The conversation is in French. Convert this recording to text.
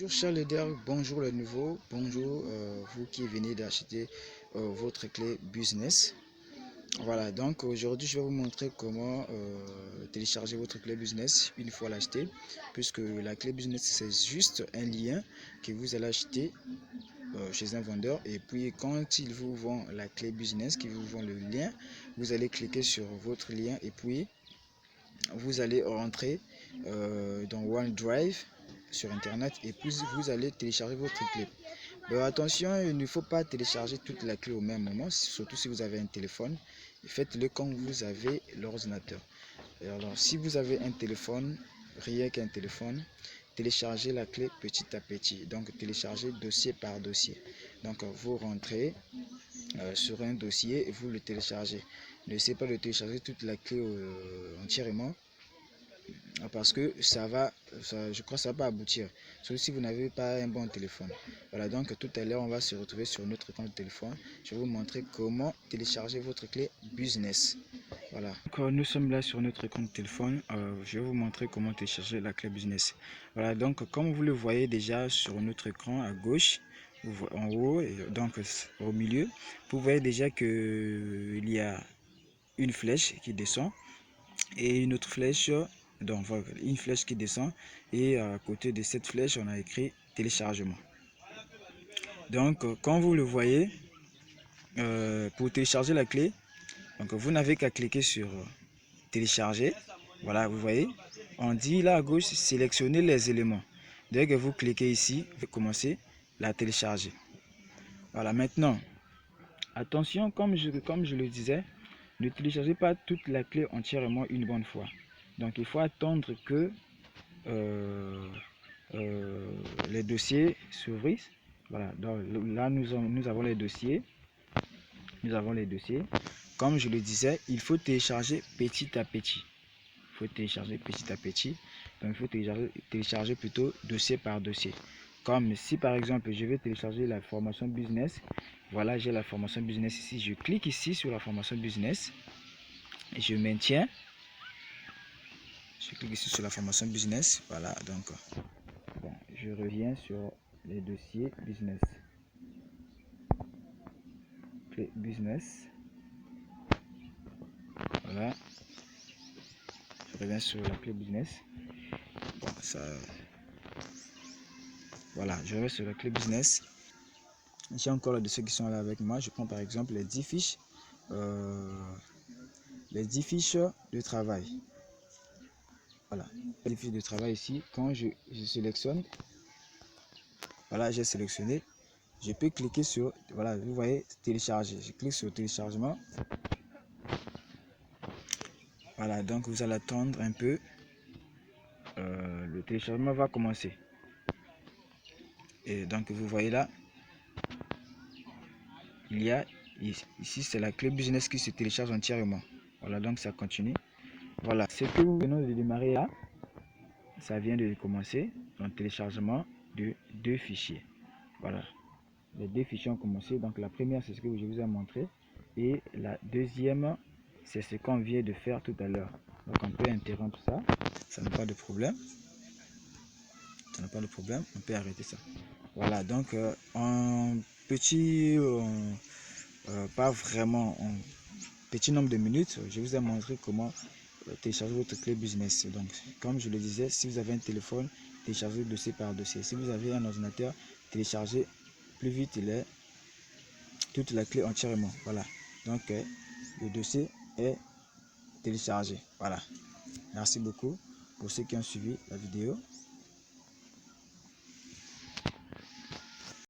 Bonjour chers leaders, bonjour le nouveau, bonjour vous qui venez d'acheter votre clé business. Voilà, donc aujourd'hui je vais vous montrer comment télécharger votre clé business une fois l'acheter, puisque la clé business c'est juste un lien que vous allez acheter chez un vendeur, et puis quand il vous vend la clé business, qui vous vend le lien, vous allez cliquer sur votre lien et puis vous allez rentrer dans OneDrive sur internet et puis vous allez télécharger votre clé. Attention, il ne faut pas télécharger toute la clé au même moment, surtout si vous avez un téléphone. Faites-le quand vous avez l'ordinateur. Alors si vous avez un téléphone, rien qu'un téléphone, téléchargez la clé petit à petit. Donc téléchargez dossier par dossier. Donc vous rentrez sur un dossier et vous le téléchargez. N'essayez pas de télécharger toute la clé entièrement, parce que je crois que ça va aboutir, sauf si vous n'avez pas un bon téléphone. Voilà, donc tout à l'heure on va se retrouver sur notre compte de téléphone. Je vais vous montrer comment télécharger votre clé business. Voilà, donc nous sommes là sur notre compte de téléphone. Je vais vous montrer comment télécharger la clé business. Voilà, donc comme vous le voyez déjà sur notre écran à gauche, en haut et donc au milieu, vous voyez déjà que il y a une flèche qui descend et une autre flèche, donc une flèche qui descend, et à côté de cette flèche on a écrit téléchargement. Donc quand vous le voyez, pour télécharger la clé, donc vous n'avez qu'à cliquer sur télécharger. Voilà, vous voyez, on dit là à gauche sélectionner les éléments. Dès que vous cliquez ici, vous commencez à télécharger. Voilà, maintenant attention, comme je le disais, ne téléchargez pas toute la clé entièrement une bonne fois. Donc il faut attendre que les dossiers s'ouvrissent. Voilà, donc là nous avons les dossiers. Comme je le disais, il faut télécharger petit à petit. Donc il faut télécharger plutôt dossier par dossier. Comme si par exemple je vais télécharger la formation business. Voilà, j'ai la formation business ici. Je clique ici sur la formation business et je maintiens. Je clique ici sur la formation business. Voilà, donc bon, je reviens sur les dossiers business. Clé business. Voilà. Je reviens sur la clé business. Bon, ça. Voilà, je reviens sur la clé business. J'ai encore de ceux qui sont là avec moi. Je prends par exemple les 10 fiches. Les 10 fiches de travail. Voilà. Les fiches de travail ici. Quand je sélectionne. Voilà, j'ai sélectionné. Je peux cliquer sur, voilà, vous voyez, télécharger. Je clique sur téléchargement. Voilà, donc vous allez attendre un peu. Le téléchargement va commencer. Et donc vous voyez là, il y a ici, c'est la clé business qui se télécharge entièrement. Voilà, donc ça continue. Voilà, ce que nous venons de démarrer là, ça vient de commencer. Donc téléchargement de 2 fichiers. Voilà, les 2 fichiers ont commencé. Donc la première, c'est ce que je vous ai montré, et la deuxième, c'est ce qu'on vient de faire tout à l'heure. Donc on peut interrompre ça, ça n'a pas de problème. Ça n'a pas de problème, on peut arrêter ça. Voilà, donc en petit, pas vraiment en petit nombre de minutes, je vous ai montré comment télécharger votre clé business. Donc comme je le disais, si vous avez un téléphone, téléchargez dossier par dossier. Si vous avez un ordinateur, téléchargez plus vite il est toute la clé entièrement. Voilà, donc le dossier est téléchargé. Voilà, merci beaucoup pour ceux qui ont suivi la vidéo.